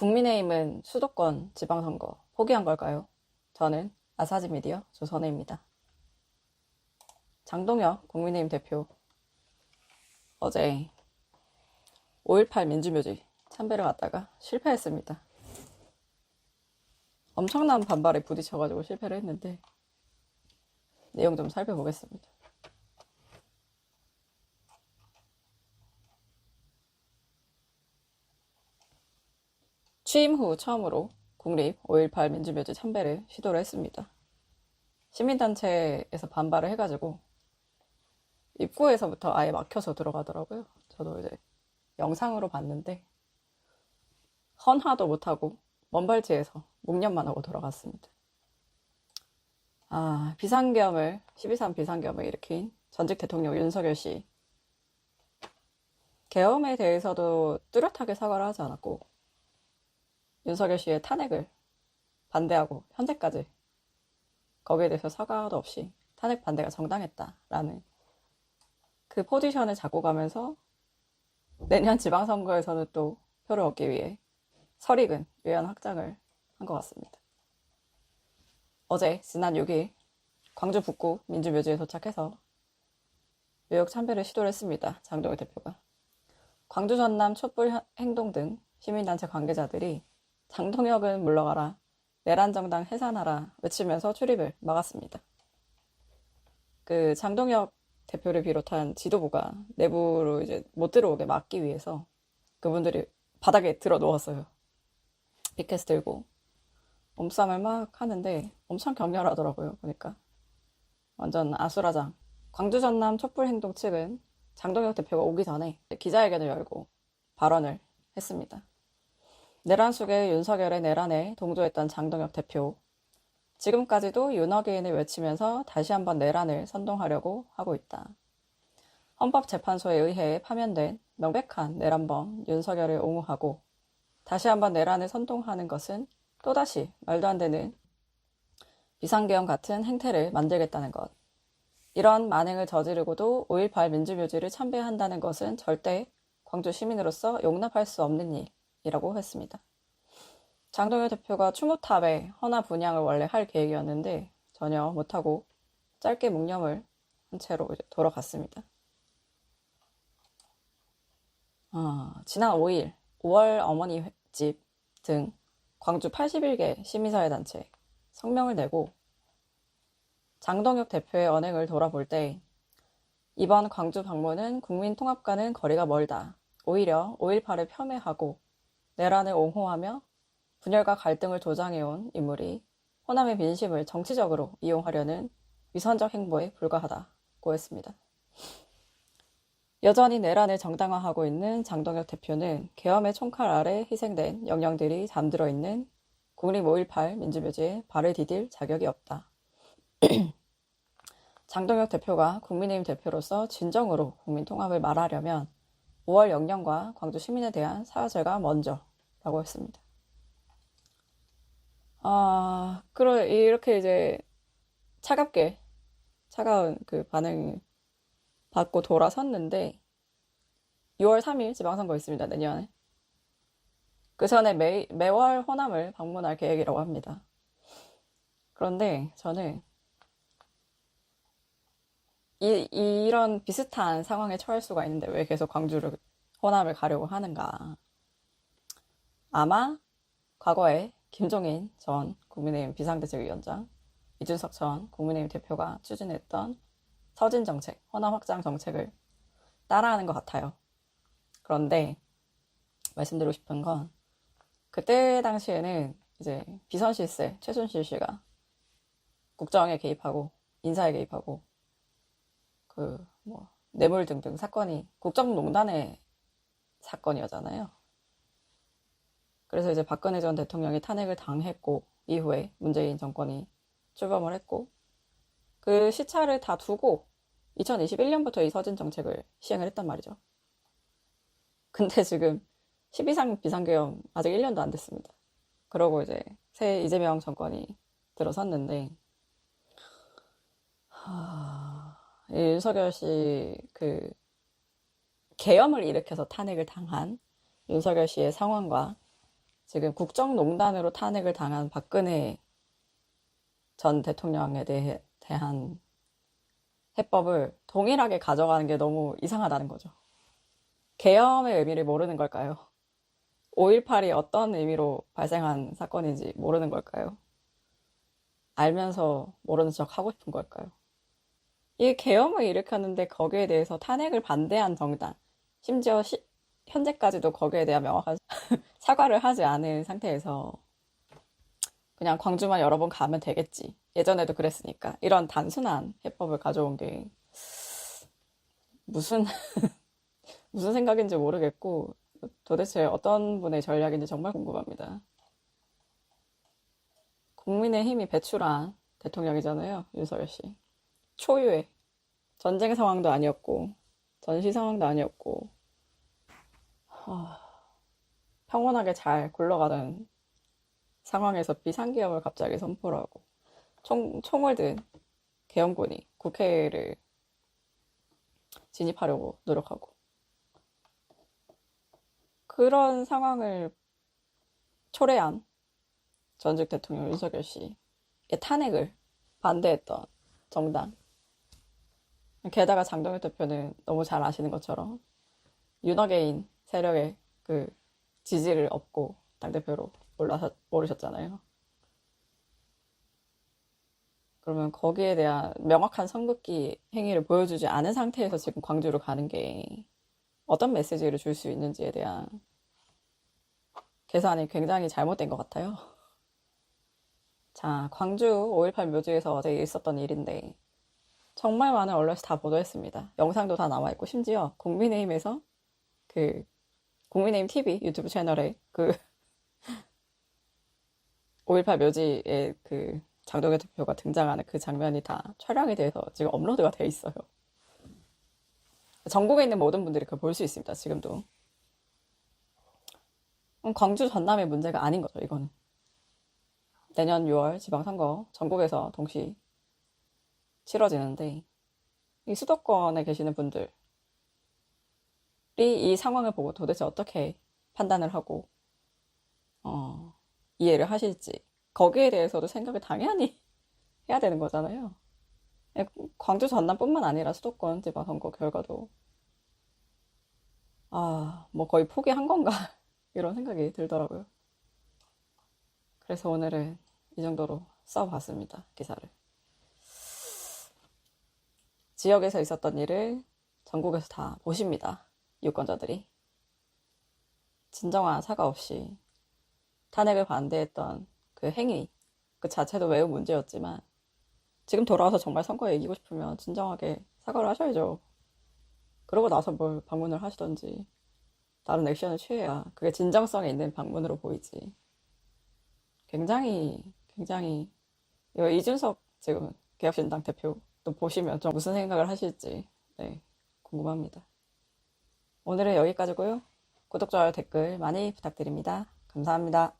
국민의힘은 수도권 지방선거 포기한 걸까요? 저는 아사지미디어 조선혜입니다. 장동혁 국민의힘 대표 어제 5.18 민주묘지 참배를 갔다가 실패했습니다. 엄청난 반발에 부딪혀가지고 실패를 했는데 내용 좀 살펴보겠습니다. 취임 후 처음으로 국립 5.18 민주묘지 참배를 시도를 했습니다. 시민단체에서 반발을 해가지고 입구에서부터 아예 막혀서 들어가더라고요. 저도 이제 영상으로 봤는데 헌화도 못하고 먼발치에서 묵념만 하고 돌아갔습니다. 비상계엄을 12.3 비상계엄을 일으킨 전직 대통령 윤석열 씨 계엄에 대해서도 뚜렷하게 사과를 하지 않았고 윤석열 씨의 탄핵을 반대하고 현재까지 거기에 대해서 사과도 없이 탄핵 반대가 정당했다라는 그 포지션을 잡고 가면서 내년 지방선거에서는 또 표를 얻기 위해 설익은 외연 확장을 한 것 같습니다. 어제 지난 6일 광주 북구 민주묘지에 도착해서 묘역 참배를 시도를 했습니다. 장동혁 대표가. 광주 전남 촛불 행동 등 시민단체 관계자들이 장동혁은 물러가라, 내란정당 해산하라 외치면서 출입을 막았습니다. 그 장동혁 대표를 비롯한 지도부가 내부로 이제 못 들어오게 막기 위해서 그분들이 바닥에 들어 누웠어요. 피켓 들고 몸싸움을 막 하는데 엄청 격렬하더라고요. 보니까 완전 아수라장. 광주 전남 촛불 행동 측은 장동혁 대표가 오기 전에 기자회견을 열고 발언을 했습니다. 내란 속에 윤석열의 내란에 동조했던 장동혁 대표, 지금까지도 윤어게인을 외치면서 다시 한번 내란을 선동하려고 하고 있다. 헌법재판소에 의해 파면된 명백한 내란범 윤석열을 옹호하고 다시 한번 내란을 선동하는 것은 또다시 말도 안 되는 비상계엄 같은 행태를 만들겠다는 것. 이런 만행을 저지르고도 5.18 민주묘지를 참배한다는 것은 절대 광주 시민으로서 용납할 수 없는 일이라고 했습니다. 장동혁 대표가 추모탑에 헌화 분향을 원래 할 계획이었는데 전혀 못하고 짧게 묵념을 한 채로 이제 돌아갔습니다. 지난 5일 5월 어머니 집 등 광주 81개 시민사회단체 성명을 내고 장동혁 대표의 언행을 돌아볼 때 이번 광주 방문은 국민 통합과는 거리가 멀다. 오히려 5.18을 폄훼하고 내란을 옹호하며 분열과 갈등을 조장해온 인물이 호남의 민심을 정치적으로 이용하려는 위선적 행보에 불과하다고 했습니다. 여전히 내란을 정당화하고 있는 장동혁 대표는 계엄의 총칼 아래 희생된 영령들이 잠들어 있는 국립 5.18 민주묘지에 발을 디딜 자격이 없다. 장동혁 대표가 국민의힘 대표로서 진정으로 국민 통합을 말하려면 5월 영령과 광주 시민에 대한 사죄가 먼저라고 했습니다. 이렇게 이제 차가운 그 반응을 받고 돌아섰는데 6월 3일 지방선거 있습니다. 내년에. 그 전에 매월 호남을 방문할 계획이라고 합니다. 그런데 저는 이런 비슷한 상황에 처할 수가 있는데 왜 계속 호남을 가려고 하는가. 아마 과거에 김종인 전 국민의힘 비상대책위원장, 이준석 전 국민의힘 대표가 추진했던 서진 정책, 호남 확장 정책을 따라하는 것 같아요. 그런데 말씀드리고 싶은 건 그때 당시에는 이제 비선실세 최순실 씨가 국정에 개입하고 인사에 개입하고 뇌물 등등 사건이 국정농단의 사건이었잖아요. 그래서 이제 박근혜 전 대통령이 탄핵을 당했고 이후에 문재인 정권이 출범을 했고 그 시차를 다 두고 2021년부터 이 서진 정책을 시행을 했단 말이죠. 근데 지금 12.3 비상계엄 아직 1년도 안 됐습니다. 그러고 이제 새 이재명 정권이 들어섰는데 윤석열 씨 그 계엄을 일으켜서 탄핵을 당한 윤석열 씨의 상황과 지금 국정농단으로 탄핵을 당한 박근혜 전 대통령에 대한 해법을 동일하게 가져가는 게 너무 이상하다는 거죠. 계엄의 의미를 모르는 걸까요? 5.18이 어떤 의미로 발생한 사건인지 모르는 걸까요? 알면서 모르는 척 하고 싶은 걸까요? 이 계엄을 일으켰는데 거기에 대해서 탄핵을 반대한 정당, 심지어 현재까지도 거기에 대한 명확한 사과를 하지 않은 상태에서 그냥 광주만 여러 번 가면 되겠지. 예전에도 그랬으니까. 이런 단순한 해법을 가져온 게 무슨 무슨 생각인지 모르겠고 도대체 어떤 분의 전략인지 정말 궁금합니다. 국민의힘이 배출한 대통령이잖아요. 윤석열 씨. 초유의 전쟁 상황도 아니었고 전시 상황도 아니었고 평온하게 잘 굴러가던 상황에서 비상계엄을 갑자기 선포를 하고 총을 든 계엄군이 국회를 진입하려고 노력하고 그런 상황을 초래한 전직 대통령 윤석열 씨의 탄핵을 반대했던 정당. 게다가 장동혁 대표는 너무 잘 아시는 것처럼 윤어게인 세력의 그 지지를 얻고 당대표로 오르셨잖아요. 그러면 거기에 대한 명확한 선긋기 행위를 보여주지 않은 상태에서 지금 광주로 가는 게 어떤 메시지를 줄 수 있는지에 대한 계산이 굉장히 잘못된 것 같아요. 자, 광주 5.18 묘지에서 어제 있었던 일인데 정말 많은 언론에서 다 보도했습니다. 영상도 다 나와있고 심지어 국민의힘에서 국민의힘 TV 유튜브 채널에 5.18 묘지에 장동혁 대표가 등장하는 그 장면이 다 촬영이 돼서 지금 업로드가 돼 있어요. 전국에 있는 모든 분들이 그걸 볼 수 있습니다. 지금도. 광주 전남의 문제가 아닌 거죠. 이거는. 내년 6월 지방선거 전국에서 동시 치러지는데 이 수도권에 계시는 분들이 이 상황을 보고 도대체 어떻게 판단을 하고 이해를 하실지 거기에 대해서도 생각을 당연히 해야 되는 거잖아요. 광주 전남뿐만 아니라 수도권 지방선거 결과도 뭐 거의 포기한 건가 이런 생각이 들더라고요. 그래서 오늘은 이 정도로 써봤습니다. 기사를. 지역에서 있었던 일을 전국에서 다 보십니다. 유권자들이. 진정한 사과 없이 탄핵을 반대했던 그 행위 그 자체도 매우 문제였지만 지금 돌아와서 정말 선거에 이기고 싶으면 진정하게 사과를 하셔야죠. 그러고 나서 뭘 방문을 하시던지 다른 액션을 취해야 그게 진정성이 있는 방문으로 보이지. 굉장히 이거 이준석 지금 개혁신당 대표 또 보시면 좀 무슨 생각을 하실지 궁금합니다. 오늘은 여기까지고요. 구독, 좋아요, 댓글 많이 부탁드립니다. 감사합니다.